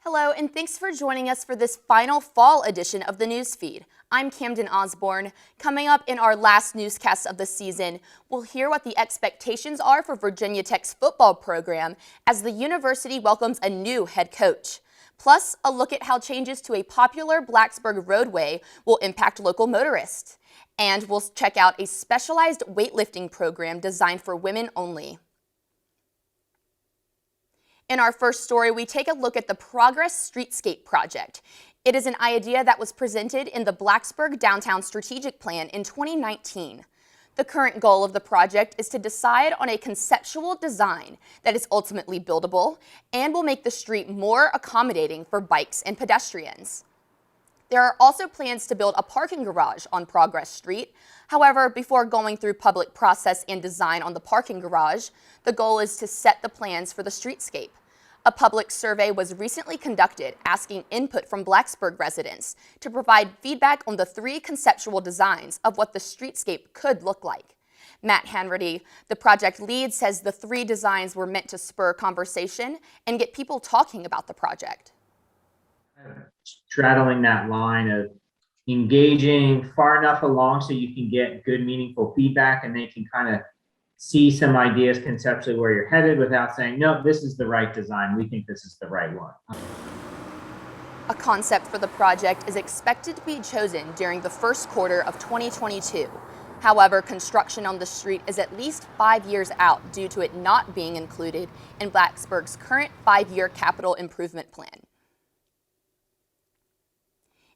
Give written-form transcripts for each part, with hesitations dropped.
Hello, and thanks for joining us for this final fall edition of the Newsfeed. I'm Camden Osborne. Coming up in our last newscast of the season, we'll hear what the expectations are for Virginia Tech's football program as the university welcomes a new head coach. Plus, a look at how changes to a popular Blacksburg roadway will impact local motorists. And we'll check out a specialized weightlifting program designed for women only. In our first story, we take a look at the Progress Streetscape project. It is an idea that was presented in the Blacksburg Downtown Strategic Plan in 2019. The current goal of the project is to decide on a conceptual design that is ultimately buildable and will make the street more accommodating for bikes and pedestrians. There are also plans to build a parking garage on Progress Street. However, before going through public process and design on the parking garage, the goal is to set the plans for the streetscape. A public survey was recently conducted asking input from Blacksburg residents to provide feedback on the 3 conceptual designs of what the streetscape could look like. Matt Hanratty, the project lead, says the 3 designs were meant to spur conversation and get people talking about the project. Straddling that line of engaging far enough along so you can get good, meaningful feedback and they can kind of see some ideas conceptually where you're headed without saying, no, this is the right design. We think this is the right one. A concept for the project is expected to be chosen during the first quarter of 2022. However, construction on the street is at least 5 years out due to it not being included in Blacksburg's current 5-year capital improvement plan.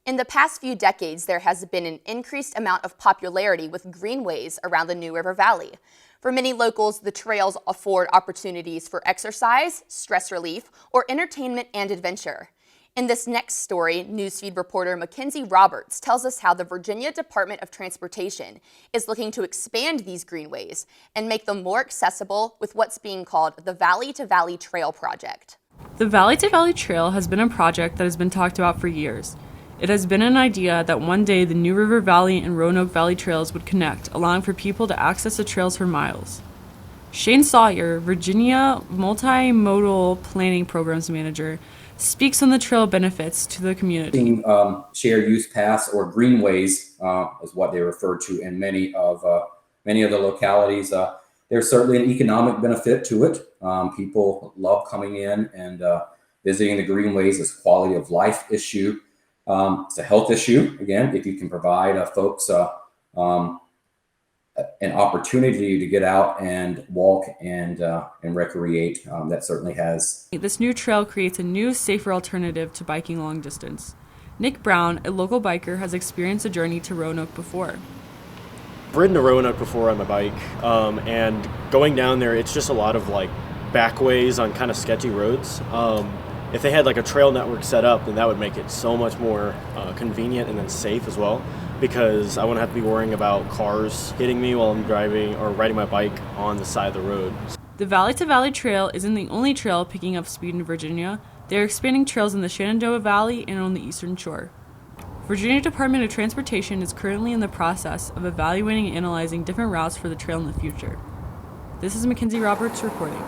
In the past few decades, there has been an increased amount of popularity with greenways around the New River Valley. For many locals, the trails afford opportunities for exercise, stress relief, or entertainment and adventure. In this next story, Newsfeed reporter Mackenzie Roberts tells us how the Virginia Department of Transportation is looking to expand these greenways and make them more accessible with what's being called the Valley to Valley Trail Project. The Valley to Valley Trail has been a project that has been talked about for years. It has been an idea that one day the New River Valley and Roanoke Valley trails would connect, allowing for people to access the trails for miles. Shane Sawyer, Virginia Multimodal Planning Programs Manager, speaks on the trail benefits to the community. Shared use paths or greenways is what they refer to in many of the localities. There's certainly an economic benefit to it. People love coming in and visiting the greenways as quality of life issue. It's a health issue, again, if you can provide folks an opportunity to get out and walk and recreate. That certainly has. This new trail creates a new, safer alternative to biking long distance. Nick Brown, a local biker, has experienced a journey to Roanoke before. I've ridden to Roanoke before on my bike, and going down there, it's just a lot of backways on kind of sketchy roads. If they had a trail network set up, then that would make it so much more convenient and then safe as well, because I wouldn't have to be worrying about cars hitting me while I'm driving or riding my bike on the side of the road. The Valley to Valley Trail isn't the only trail picking up speed in Virginia. They are expanding trails in the Shenandoah Valley and on the Eastern Shore. Virginia Department of Transportation is currently in the process of evaluating and analyzing different routes for the trail in the future. This is Mackenzie Roberts reporting.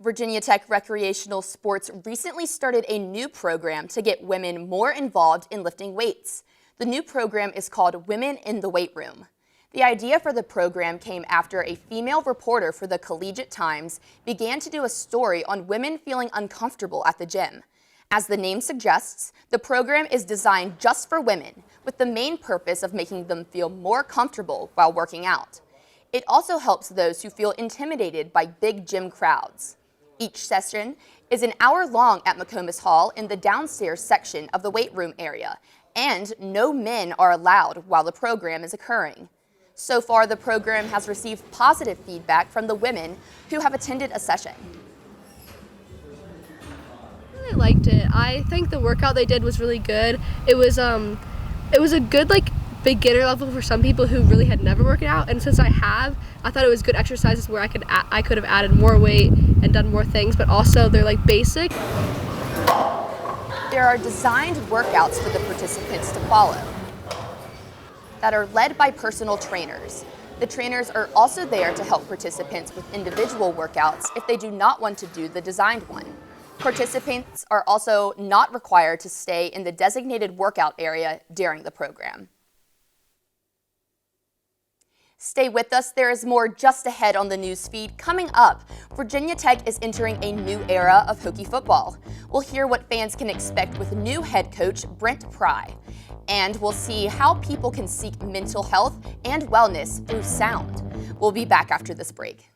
Virginia Tech Recreational Sports recently started a new program to get women more involved in lifting weights. The new program is called Women in the Weight Room. The idea for the program came after a female reporter for the Collegiate Times began to do a story on women feeling uncomfortable at the gym. As the name suggests, the program is designed just for women, with the main purpose of making them feel more comfortable while working out. It also helps those who feel intimidated by big gym crowds. Each session is an hour long at McComas Hall in the downstairs section of the weight room area, and no men are allowed while the program is occurring. So far, the program has received positive feedback from the women who have attended a session. I really liked it. I think the workout they did was really good. It was a good beginner level for some people who really had never worked out, and since I thought it was good exercises where I could have added more weight and done more things, but also they're basic. There are designed workouts for the participants to follow that are led by personal trainers. The trainers are also there to help participants with individual workouts if they do not want to do the designed one. Participants are also not required to stay in the designated workout area during the program. Stay with us, there is more just ahead on the news feed. Coming up, Virginia Tech is entering a new era of Hokie football. We'll hear what fans can expect with new head coach Brent Pry. And we'll see how people can seek mental health and wellness through sound. We'll be back after this break.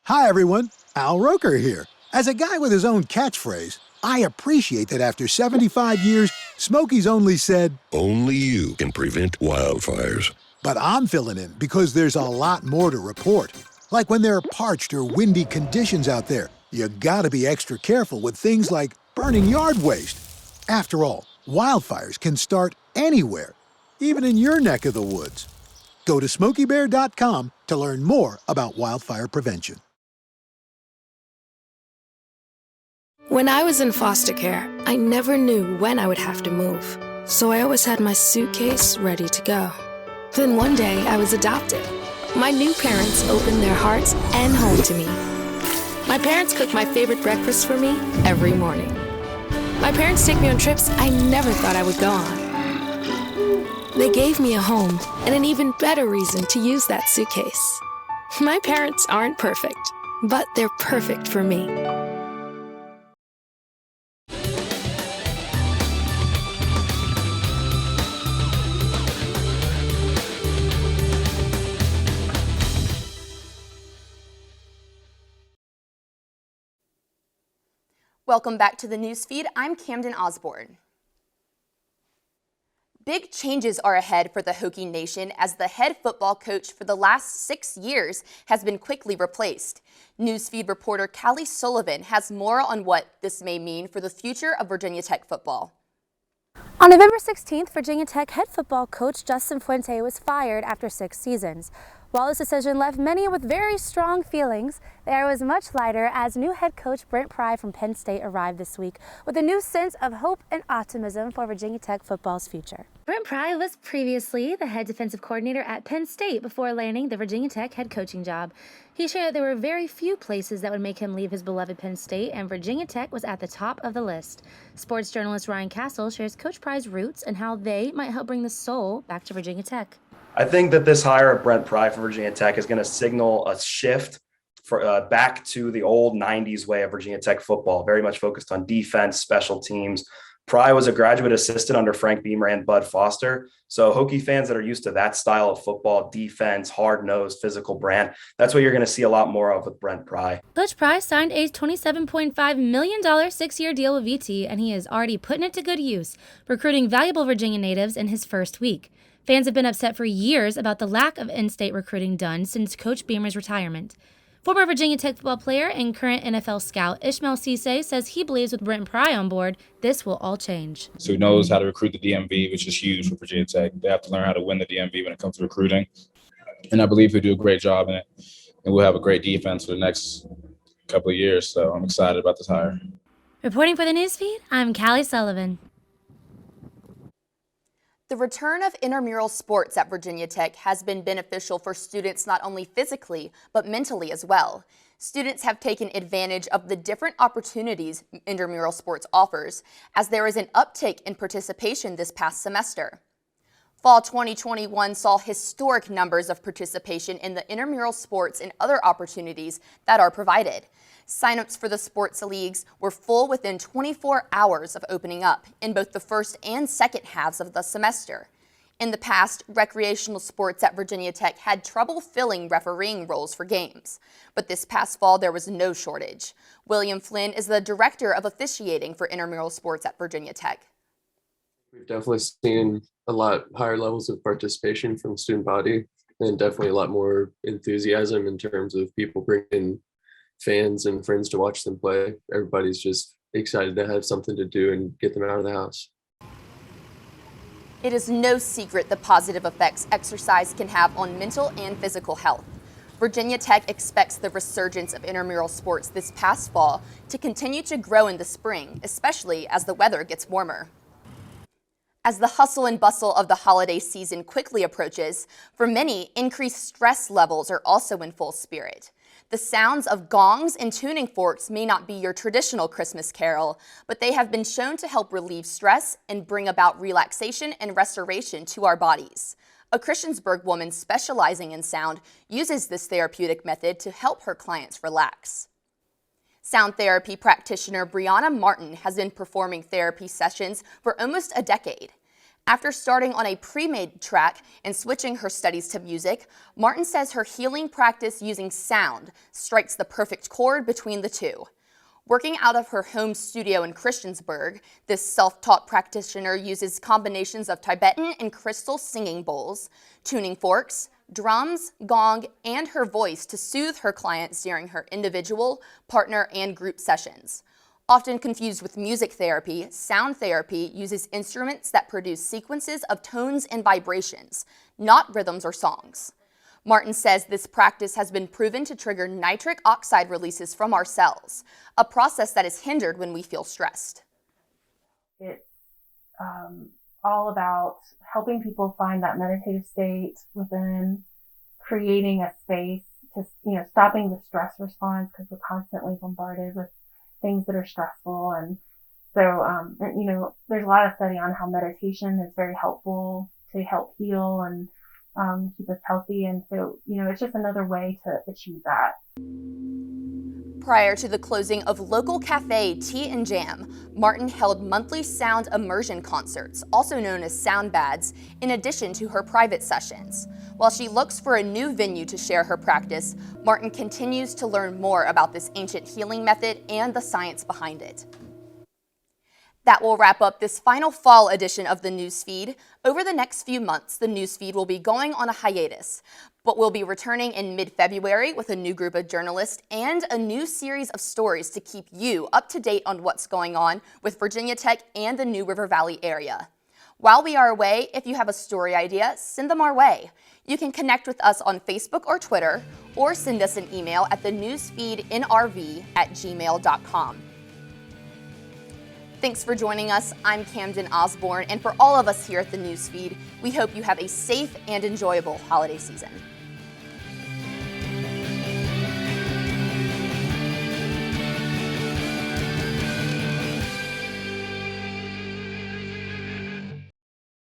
Hi everyone, Al Roker here. As a guy with his own catchphrase, I appreciate that after 75 years, Smokey's only said, "Only you can prevent wildfires." but I'm filling in because there's a lot more to report. Like when there are parched or windy conditions out there, you gotta be extra careful with things like burning yard waste. After all, wildfires can start anywhere, even in your neck of the woods. Go to SmokeyBear.com to learn more about wildfire prevention. When I was in foster care, I never knew when I would have to move, so I always had my suitcase ready to go. Then one day, I was adopted. My new parents opened their hearts and home to me. My parents cook my favorite breakfast for me every morning. My parents take me on trips I never thought I would go on. They gave me a home and an even better reason to use that suitcase. My parents aren't perfect, but they're perfect for me. Welcome back to the newsfeed. I'm Camden Osborne. Big changes are ahead for the Hokie Nation as the head football coach for the last 6 years has been quickly replaced. Newsfeed reporter Callie Sullivan has more on what this may mean for the future of Virginia Tech football. On November 16th, Virginia Tech head football coach Justin Fuente was fired after 6 seasons. While this decision left many with very strong feelings, the air was much lighter as new head coach Brent Pry from Penn State arrived this week with a new sense of hope and optimism for Virginia Tech football's future. Brent Pry was previously the head defensive coordinator at Penn State before landing the Virginia Tech head coaching job. He shared that there were very few places that would make him leave his beloved Penn State, and Virginia Tech was at the top of the list. Sports journalist Ryan Castle shares Coach Pry's roots and how they might help bring the soul back to Virginia Tech. I think that this hire of Brent Pry for Virginia Tech is going to signal a shift back to the old 90s way of Virginia Tech football, very much focused on defense, special teams. Pry was a graduate assistant under Frank Beamer and Bud Foster. So Hokie fans that are used to that style of football, defense, hard-nosed, physical brand, that's what you're going to see a lot more of with Brent Pry. Coach Pry signed a $27.5 million 6-year deal with VT, and he is already putting it to good use, recruiting valuable Virginia natives in his first week. Fans have been upset for years about the lack of in-state recruiting done since Coach Beamer's retirement. Former Virginia Tech football player and current NFL scout Ishmael Cisse says he believes with Brent Pry on board, this will all change. So he knows how to recruit the DMV, which is huge for Virginia Tech. They have to learn how to win the DMV when it comes to recruiting. And I believe he'll do a great job in it. And we'll have a great defense for the next couple of years. So I'm excited about this hire. Reporting for the newsfeed, I'm Callie Sullivan. The return of intramural sports at Virginia Tech has been beneficial for students not only physically, but mentally as well. Students have taken advantage of the different opportunities intramural sports offers, as there is an uptick in participation this past semester. Fall 2021 saw historic numbers of participation in the intramural sports and other opportunities that are provided. Signups for the sports leagues were full within 24 hours of opening up in both the first and second halves of the semester. In the past, recreational sports at Virginia Tech had trouble filling refereeing roles for games, but this past fall there was no shortage. William Flynn is the director of officiating for intramural sports at Virginia Tech. We've definitely seen a lot higher levels of participation from the student body, and definitely a lot more enthusiasm in terms of people bringing fans and friends to watch them play. Everybody's just excited to have something to do and get them out of the house. It is no secret the positive effects exercise can have on mental and physical health. Virginia Tech expects the resurgence of intramural sports this past fall to continue to grow in the spring, especially as the weather gets warmer. As the hustle and bustle of the holiday season quickly approaches, for many, increased stress levels are also in full spirit. The sounds of gongs and tuning forks may not be your traditional Christmas carol, but they have been shown to help relieve stress and bring about relaxation and restoration to our bodies. A Christiansburg woman specializing in sound uses this therapeutic method to help her clients relax. Sound therapy practitioner Brianna Martin has been performing therapy sessions for almost a decade. After starting on a pre-made track and switching her studies to music, Martin says her healing practice using sound strikes the perfect chord between the two. Working out of her home studio in Christiansburg, this self-taught practitioner uses combinations of Tibetan and crystal singing bowls, tuning forks, drums, gong, and her voice to soothe her clients during her individual, partner, and group sessions. Often confused with music therapy, sound therapy uses instruments that produce sequences of tones and vibrations, not rhythms or songs. Martin says this practice has been proven to trigger nitric oxide releases from our cells, a process that is hindered when we feel stressed. It's all about helping people find that meditative state within, creating a space to, stopping the stress response because we're constantly bombarded with things that are stressful. And so, there's a lot of study on how meditation is very helpful to help heal and keep us healthy. And so, it's just another way to achieve that. Prior to the closing of local cafe Tea and Jam, Martin held monthly sound immersion concerts, also known as sound baths, in addition to her private sessions. While she looks for a new venue to share her practice, Martin continues to learn more about this ancient healing method and the science behind it. That will wrap up this final fall edition of the Newsfeed. Over the next few months, the Newsfeed will be going on a hiatus, but we'll be returning in mid-February with a new group of journalists and a new series of stories to keep you up to date on what's going on with Virginia Tech and the New River Valley area. While we are away, if you have a story idea, send them our way. You can connect with us on Facebook or Twitter, or send us an email at thenewsfeednrv@gmail.com. Thanks for joining us. I'm Camden Osborne, and for all of us here at the Newsfeed, we hope you have a safe and enjoyable holiday season.